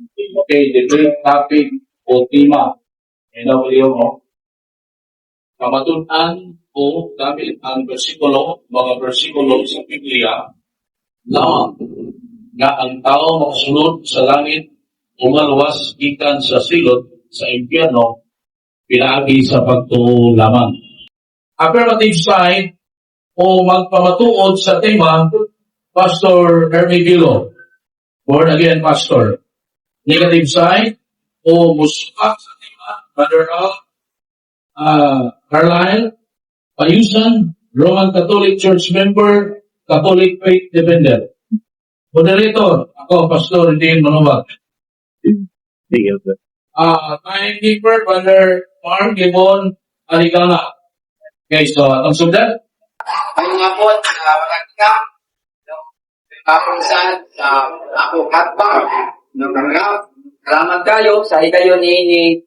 Okay, debate topic o tema. NW mo. Kamatunan o gamit ang mga bersikulo sa Biblia lamang nga ang tao makasunod sa langit umaluwas gikan sa silot sa impyerno pinaagi sa pagtuo lamang. Affirmative side o magpamatuod sa tema, Pastor Hermigilo. Born again, Pastor. Negative side o musukat sa tema, Brother Al Carlisle, Payusan, Roman Catholic Church member, Catholic Faith Defender. Moderator, ako, Pastor Dean Manubag. Timekeeper, Brother Mark Limon Aligana. Okay, so atong sundan. Ayun nga po, walang ka, kapunsan sa ako katbang, salamat kayo sa ikayo ni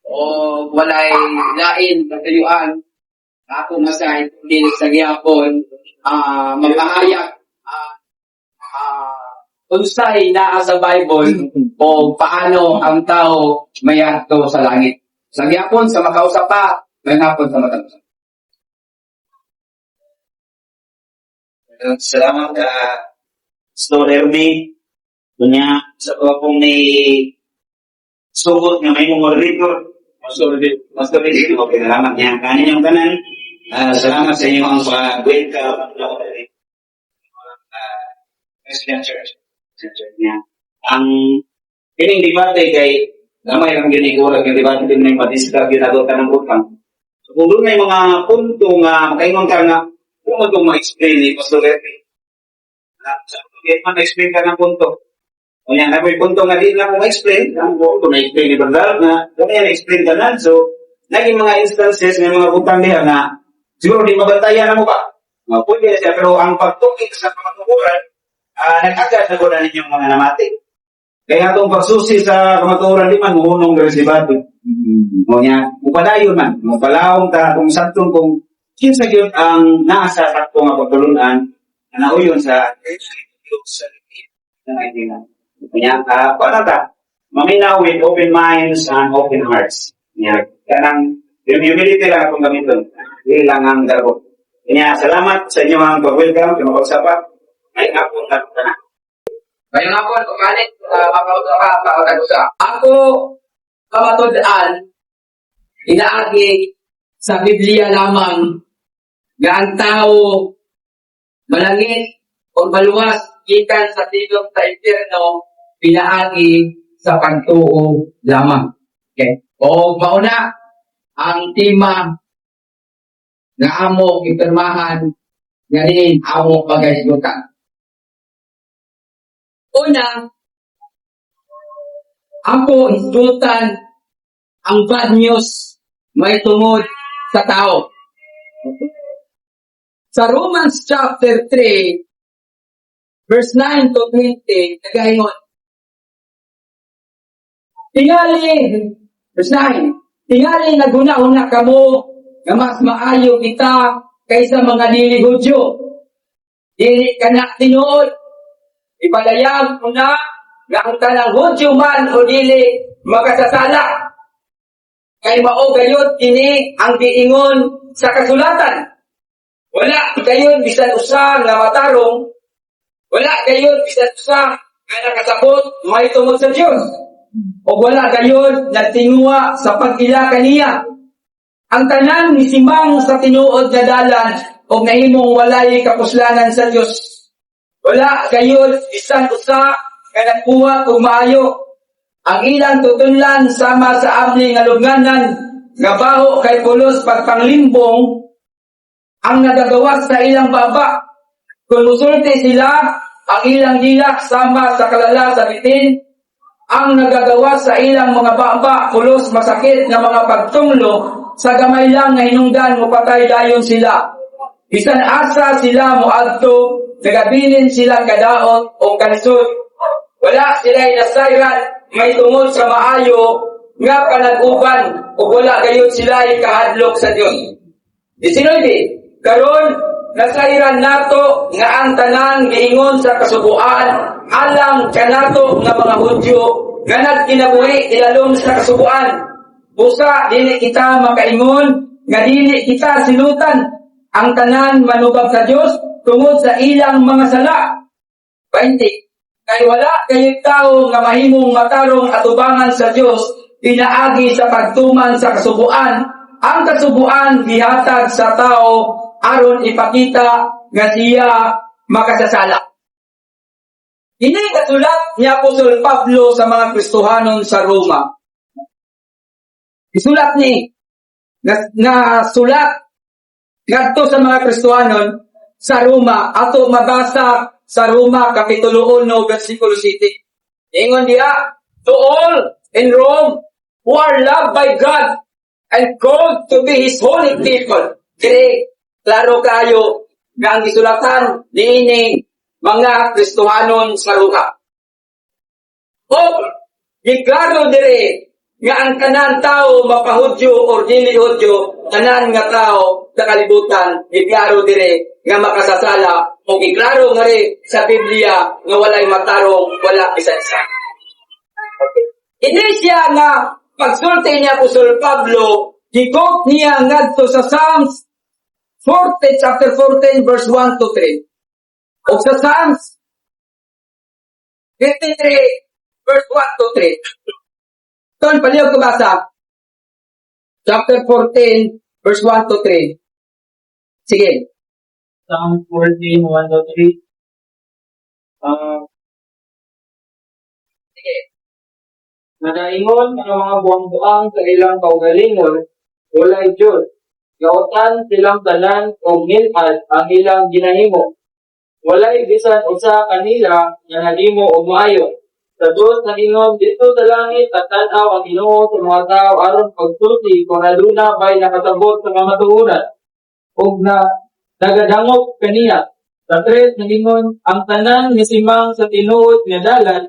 o walay lain katayuan ako masay dili sa gihapon magpahayag unsay naa sa Bible o paano ang tao mayadto sa langit. Sa gihapon sa makausap pa, may hapon sa makausap. Salamat ka Pastor Hermie. Dunya sa pong ni sugot nga may moderator. Pastor Hermie, okay, salamat niya. Kanin yung tanan. Salamat sa inyo ang welcome. Christian Church niya. Ang ining debate kay gamay lang ginigura yung debate din may madiscuss ginagawa ng utang. So kung doon may mga punto nga makaingon ka nga kung mo itong ma-explain ni Pastor Hermie. Ma-explain ka ng punto. O yan, may punto nga din lang ma-explain. Ang punto na-explain ni Brother na kung yan na-explain ka na. So, naging mga instances, may mga utang niya na siguro di mabantayan na mo ba? Pwede siya, pero ang pagtukik sa kamatukuran, nag-agad na gula ninyong mga namati. Kaya itong pagsusi sa kamatukuran di man, muhunong gawin si Bato. O yan, mupadayon man, mupalaong ta, kung saktong kung kinsa yun ang nasa saktong nga pagtulunan na nauyon sa sa ng idea. Kanya, paano ta? Maminaw with open minds and open hearts. Kanya, kanang humility lang akong gamiton. Hindi lang ang darbo. Kanya, salamat sa inyo ang pag-welcome, kinakausapa. Ay, ako, na. Ngayon ako, kumalit, mapausa. Ako, kamatudaan, inaagi sa Biblia lamang nga ang tao malangit o maluwas gikan sa silong sa impyerno pinaagi sa pagtuo lamang. Okay. O mauna ang tema nga amo ipirmahan nga rin amo pagaysutan. Una, ako isdutan ang bad news may tungod sa tao. Sa Romans chapter 3, verse 9 to 20, nagaingon. Verse 9, tingali naguna-una kamo nga mas maayo kita kaysa mga dili Hudyo. Dili ka na tinuod. Ipalayag mo na nga ang tanang Hudyo man o dili makasasala. Kay mao gayud kini ang giingon sa kasulatan. Wala gayon bisan usa nga matarong, wala gayon bisan usa nga nakasabot may tungod sa Dios. O wala gayon nagtinguha sa pag-ila kaniya. Ang tanan ni simang sa tinuod nga dalan o nahimong walay kapuslanan sa Dios. Wala gayon bisan usa nga nagkuha og maayo. Ang ilang tutunlan sama sa amli nga lubnganan nga baho kay pulos pagpanglimbong ang nagagawas sa ilang baba. Kung musulti sila, ang ilang dilak sama sa kalala sa bitin, ang nagagawas sa ilang mga baba, pulos masakit na mga pagtunglo, sa gamay lang na hinungdan mo patay dayon sila. Bisan asa sila moadto, nagabilin sila kadaot o kanisod. Wala sila'y nasayran, may tungod sa maayo, nga panag-uban, o wala gayon sila'y kahadlok sa Diyos. 19. Karon nasairan nato nga ang tanan giingon sa kasubuan alang kanato nga mga Hudyo ganag kinabuhi ilalom sa kasubuan. Busa dili kita makaingon nga dili kita silutan ang tanan manubag sa Dios tungod sa ilang mga sala. 20. Kay wala kayong tao nga mahimong matarong atubangan sa Dios pinaagi sa pagtuman sa kasubuan. Ang kasubuan gihatag sa tao aron ipakita nga siya makasasala. Ini kasulat ni Apostol Pablo sa mga Kristohanon sa Roma. Isulat ni na sulat ngadto sa mga Kristohanon sa Roma ato mabasa sa Roma kapitulo 1 versikulo 7. Ingon diha, to all in Rome who are loved by God and called to be His holy people. Kaya klaro kayo nga ang gisulatan niini mga Kristohanon sa Roma. O giklaro dire nga ang tanan tao mapahudyo o dili hudyo, tanan nga tao sa kalibutan giklaro dire nga makasasala o giklaro nga rin sa Biblia nga walay matarong wala isa-isa. Okay. Hindi siya nga pagsulti ni Apostol Pablo, gikot niya ngadto sa Psalms 40, chapter 14, verse 1 to 3. O sa Psalms 53, verse 1 to 3. Ton, palihog ko basa. Chapter 14, verse 1 to 3. Sige. Psalm 14, 1 to 3. Sige. Nadaingon ang mga buang-buang sa ilang kaugalingon, walay Diyos. Gautan silang tanan o milad ang ilang ginahimo. Walay bisan usa kanila nga nahimo og maayo. Sa Diyos na ingon dito sa langit at tanaw ang Ginoo sa mga tao aron pagsulti kung aduna bay nakatabot sa mga matuhuran. Og na nagadangop kaniya. Sa 3 na ingon ang tanan misimang sa tinuod nga dalan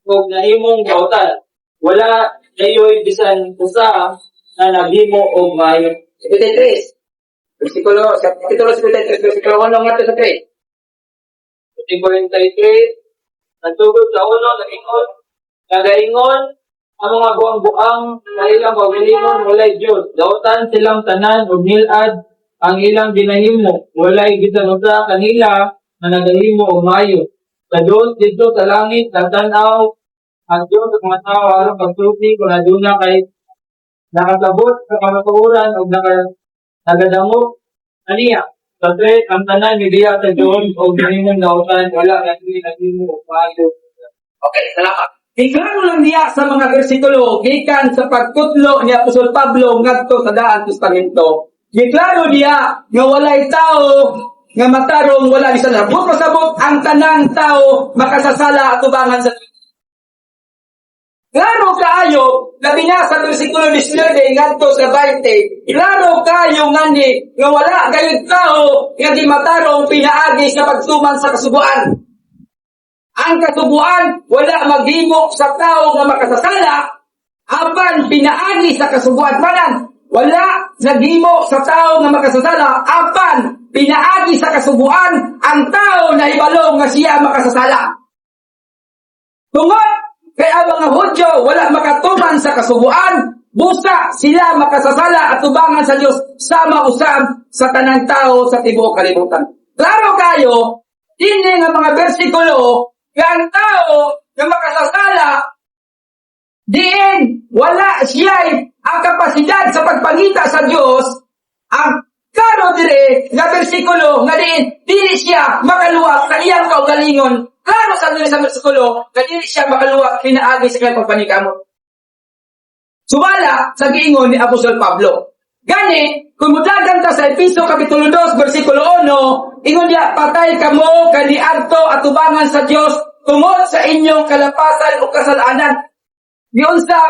og nahimong gautan. Wala dayoy bisan usa na nahimo og maayo. 53. Versikulo, sa kapitulo 53, versikulo 1 nga to sa 3. 53, nagtugod sa uno, nagaingon, ang mga buang-buang sa ilang kaugalingon, walay Diyos. Dautan silang tanan o milad ang ilang ginahimo. Walay bisan usa kanila na nagahimo o mayo. Sa Diyos dito sa langit, tatanaw ang Diyos sa mga tao aron pagsulti kung aduna kay nakatabot sa kamatuoran o nagadangop aniya. Sa 3, ang tanan ni diya sa Diyos o ginahimong dautan, wala na nagahimo o mayo. Okay, salamat. Iklaro lang niya sa mga versikulo gikan sa pagkutlo ni Apostol Pablo ngadto sa Daang Testamento. Giklaro niya nga walay tao nga matarong wala bisan labot pasabot ang tanang tao makasasala at tubangan sa Klaro kaayo labi na sa versikulo 19 ngadto sa 20. Klaro kaayo ngani nga wala gayud tao nga di matarong pinaagi sa pagtuman sa kasubuan. Ang kasubuan wala maghimo sa tao nga makasasala apan pinaagi sa kasubuan manan. Wala naghimo sa tao nga makasasala apan pinaagi sa kasubuan ang tao na ibalong nga siya makasasala. Tungod kay ang mga Hudyo wala makatuman sa kasubuan, busa sila makasasala at tubangan sa Dios sama usab sa tanang tao sa tibuok kalibutan. Klaro kayo, dinhi nga mga bersikulo nga ang tao nga makasasala diin wala siya ang kapasidad sa pagpangita sa Dios. Ang karo dire nga bersikulo nga diin dili siya makaluwag sa iyang kaugalingon. Klaro sa dire sa bersikulo nga dili siya makaluwag pinaagi sa kanyang pagpanikamot. Sumala sa giingon ni Apostol Pablo. Gani, kung mudagan ta sa Efeso kapitulo 2 bersikulo 1, ingon niya patay kamo kaniadto at tubangan sa Dios tungod sa inyong kalapasan o kasalanan. Diyon sa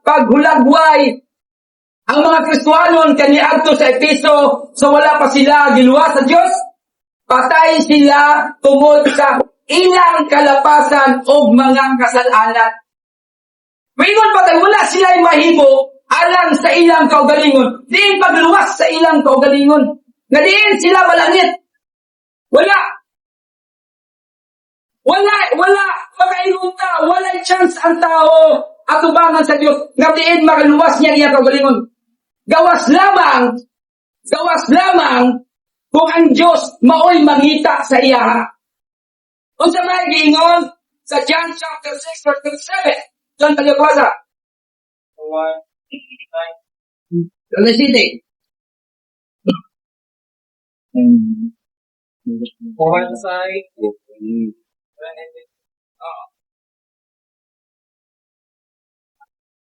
paghulagway ang mga Kristohanon kaniadto sa Efeso so wala pa sila giluwa sa Dios. Patay sila tungod sa ilang kalapasan o mga kasalanan. Mayroon pa tayo, wala sila mahimo alang sa ilang kaugalingon. Diin pagluwas sa ilang kaugalingon. Nga diin sila malangit. Wala Makaingon ka, walay chance ang tao atubangan sa Dios. Ngapiin makaluwas niya iya kaugalingon. Gawas lamang kung ang Diyos maoy mangita sa iya. Unsa may giingon sa John chapter 6 verse 37. John tagyabasa. John City. One side.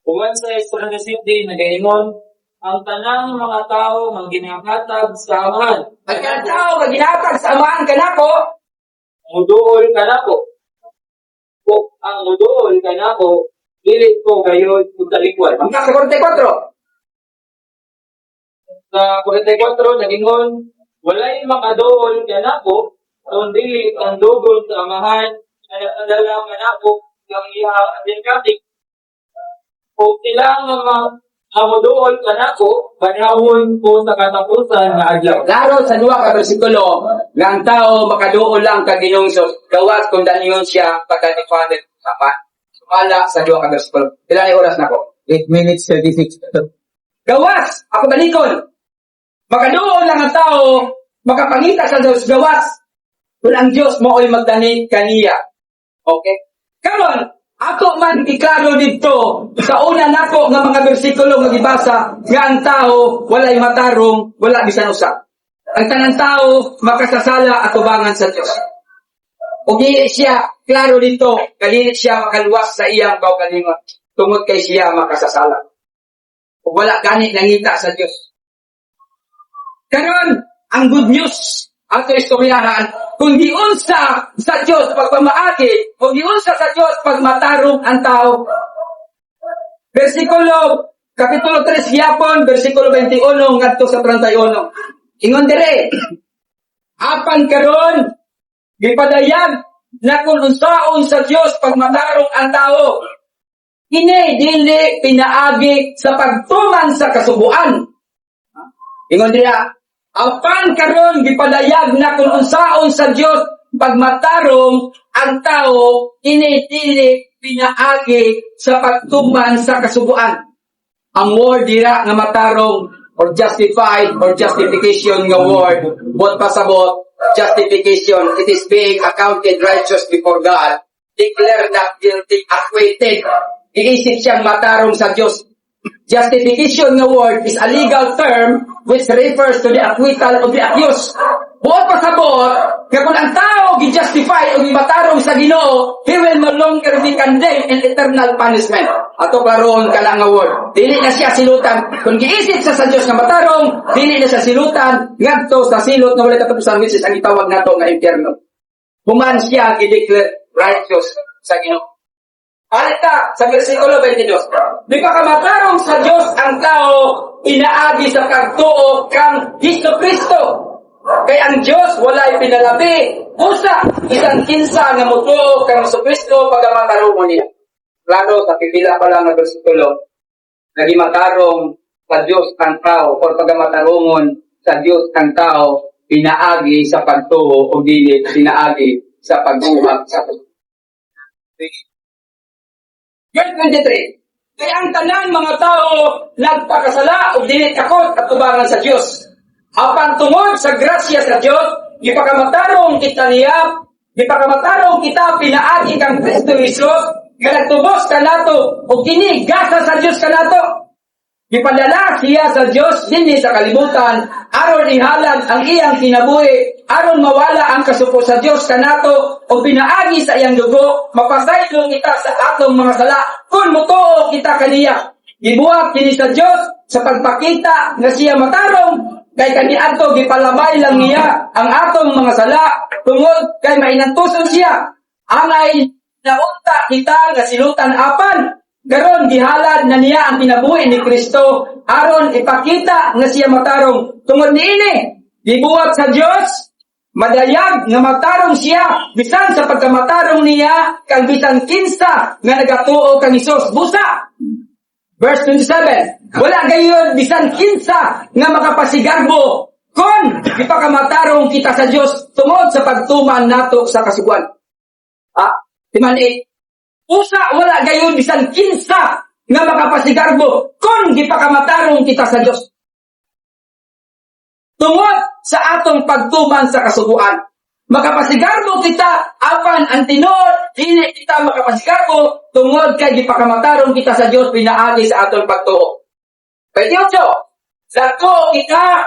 One side sa City, nagaingon, ang tanang mga tao ang ginakatag sa amahan. At ang tao nga ginatag sa amahan kanako, Muduol ka na ko. Kung ang muduol ka na ko, dili ko kayo talikwan. ang sa 44. Sa 44, nagingon, walay makadool ka na ko, kung dili ang dugol sa amahan, nadala ka na ko, ng iya adinkatik. Kung sila nga muduol ka na ko, panahon ko sa katapusan na adlaw. Klaro sa duwa ka bersikulo, nga ang tao makaduol lang kag Ginoong Hesus. Gawas kung dalingon siya pagkanipanan sama. Sumala sa duwa ka bersikulo. Ilan ay oras nako? 8 minutes 36. Gawas! Ako balikon. Makaduol lang ang tao, makapangita sa Diyos. Gawas! Kung ang Diyos mo ay magdanit kaniya. Okay? Karon, ako man iklaro dito sa una nako nga mga bersikulo nga gibasa nga ang tao walay matarong, wala bisan usa. Ang tanang tao makasasala at tubangan sa Diyos. O dili siya klaro dito, dili siya makaluwas sa iyang kaugalingon tungod kay siya makasasala. O wala gani nangita sa Diyos. Karon, ang good news ato istoryahan, kung giunsa sa Diyos pagpamaagi, kung giunsa sa Diyos pagmatarong ang tao. Kapitulo 3 yapon, versikulo 21 ngadto sa 31. Ingon dire, apan karon gipadayag na kung unsaon sa Diyos pagmatarong ang tao. Ini dili pinaagi sa pagtuman sa kasubuan. Ingon dire, apan karon gipadayag na kung unsaon sa Dios pagmatarong ang tao, inidili pinaagi sa pagtuman sa kasubuan. Ang word dira nga matarong or justified or justification nga word, bot pasabot justification, it is being accounted righteous before God, declared not guilty, acquitted. Iisip siyang matarong sa Dios. Justification nga word is a legal term which refers to the acquittal of the accused. Buot pasabot, kaya kung ang tao gi-justify o gimatarong sa Ginoo, he will no longer be condemned in eternal punishment. Ato karon kala nga word, dili na siya silutan. Kung giisip sa Dios nga matarong, dili na siya silutan ngadto sa silot nga walay katapusan, which is ang itawag nato nga impyerno. Human siya gi-declare righteous sa Ginoo. Alita sa versikulo 22. Di pa kamatarong sa Diyos ang tao, inaagi sa pagtuo kang Jesucristo. Kay ang Diyos walay pinalabi. Usa, isang kinsa nga mutuo kang Jesucristo pagamatarong mo niya. Klaro, sa pipila pa lang ang versikulo, nagimatarong sa Diyos ang tao, o pagamatarungon sa Diyos ang tao, inaagi sa pagtuo o dili, inaagi sa pagbuhat sa Verse 23. Kaya ang tanan mga tao nagpakasala o dili takot at tubangan sa Dios. Apan tungod sa grasya sa Dios, gipakamatarong kita niya, gipakamatarong kita pinaagi kang Kristo Jesus, nga nagtubos kanato o kini gasa sa Dios kanato. Gipadala siya sa Dios dinhi sa kalibutan aron ihalad ang iyang kinabuhi, aron mawala ang kasupo sa Dios kanato o pinaagi sa iyang dugo, mapasaylo kita sa atong mga sala kun mutuo kita kaniya. Gibuhat kini sa Dios sa pagpakita nga siya matarong kay kaniadto gipalabay lang niya ang atong mga sala tungod kay mainantuson siya. Angay naunta kita nga silutan apan karon gihalad na niya ang kinabuhi ni Kristo aron ipakita nga siya matarong. Tungod niini, gibuhat sa Dios, madayag nga matarong siya bisan sa pagkamatarong niya kang bisan kinsa nga nagatuo kang Hesus. Busa. Verse 27. Wala gayon bisan kinsa nga makapasigagbo kon ipakamatarong kita sa Dios tungod sa pagtuman nato sa kasuguan. Timan usa wala gayon bisan kinsa nga makapasigarbo kung gipakamatarong kita sa Dios. Tungod sa atong pagtuman sa kasuguan, makapasigarbo kita apan ang tinuod dili kita makapasigarbo tungod kay gipakamatarong kita sa Dios pinaagi sa atong pagtuo. Kay Dios, dako kita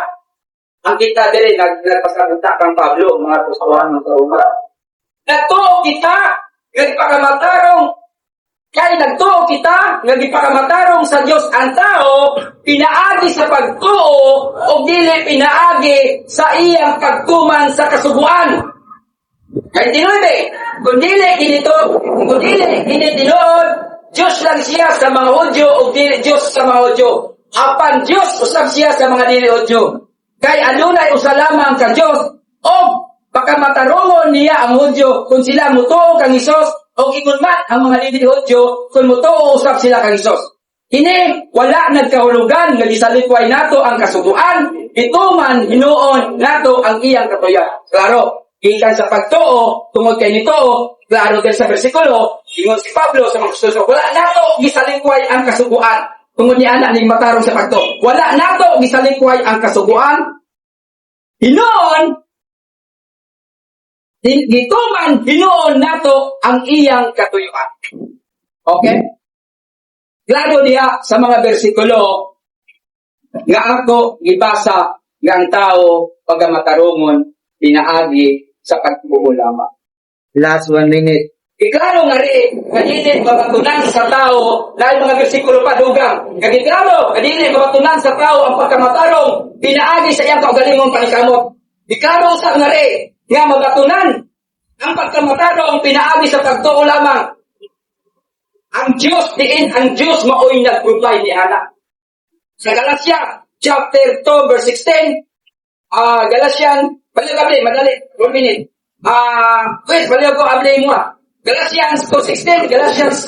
ang kita diri nagpasabita kang Pablo mga pusawan ng kauma. Dako kita nagpakamatarong kay nagtuo kita nga gipakamatarong sa Dios ang tao pinaagi sa pagtuo o dili pinaagi sa iyang pagtuman sa kasuguan. Kay tinuod kung dili tinuod Dios lang siya sa mga Hudyo o dili Dios sa mga Hudyo. Apan Dios usab siya sa mga dili Hudyo. Kay adunay usa lamang ka Dios o pakamatarungon niya ang Hudyo kung sila mutuo kang Hesus o ingon man ang mga dili Hudyo kung mutuo usab sila kang Hesus. Kini wala nagkahulugan nga gisalikway nato ang kasuguan, ito man hinuon nato ang iyang katuyan. Klaro, gikan sa pagtuo tungod kay nito, klaro din sa bersikulo, ingon si Pablo sa mga susunod, wala nato gisalikway ang kasuguan. Tungod ni anak ning matarong sa pagtuo, wala nato gisalikway ang kasuguan. Hinuon dito man hinuon nato ang iyang katuyuan. Okay? Klaro diha sa mga bersikulo nga ako gibasa nga ang tao pagamatarungon pinaagi sa pagtuo lamang. Last 1 minute. Iklaro nga rin, kadili mabatunan sa tao dahil mga bersikulo pa dugang. Klaro, kadili mabatunan sa tao ang pagkamatarong pinaagi sa iyang kaugalingong panikamot. Iklaro sa nga rin nga mabatunan ang pagkamatarong pinaagi sa pagtuo lamang. Ang Diyos diin, ang Diyos maoy nag-provide ni Ana. Sa Galatia, chapter 2, verse 16, Galatian, balik, madali, 1 minute. Wait, balik ko, ablay mo Galatians 2:16, Galatians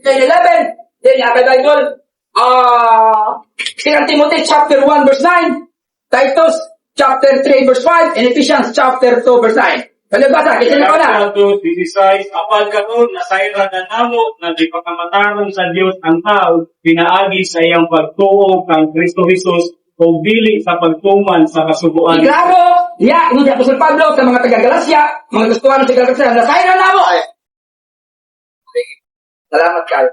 3:11, then Bible, 2 Timothy chapter 1, verse 9, Titus chapter 3, verse 5, and Ephesians chapter 2, verse 9. Balik basa, kita na ko na. Apal karon nasayra na namo na di pakamatarong sa Dios ang tao pinaagi sa iyang pagtuo kang Kristo Jesus o dili sa pagtuman sa kasuguan. Klaro, ingon si Apostol Pablo sa mga taga-Galacia, mga gustuhan sa Galacia, nasayra na mo. Salamat kayo.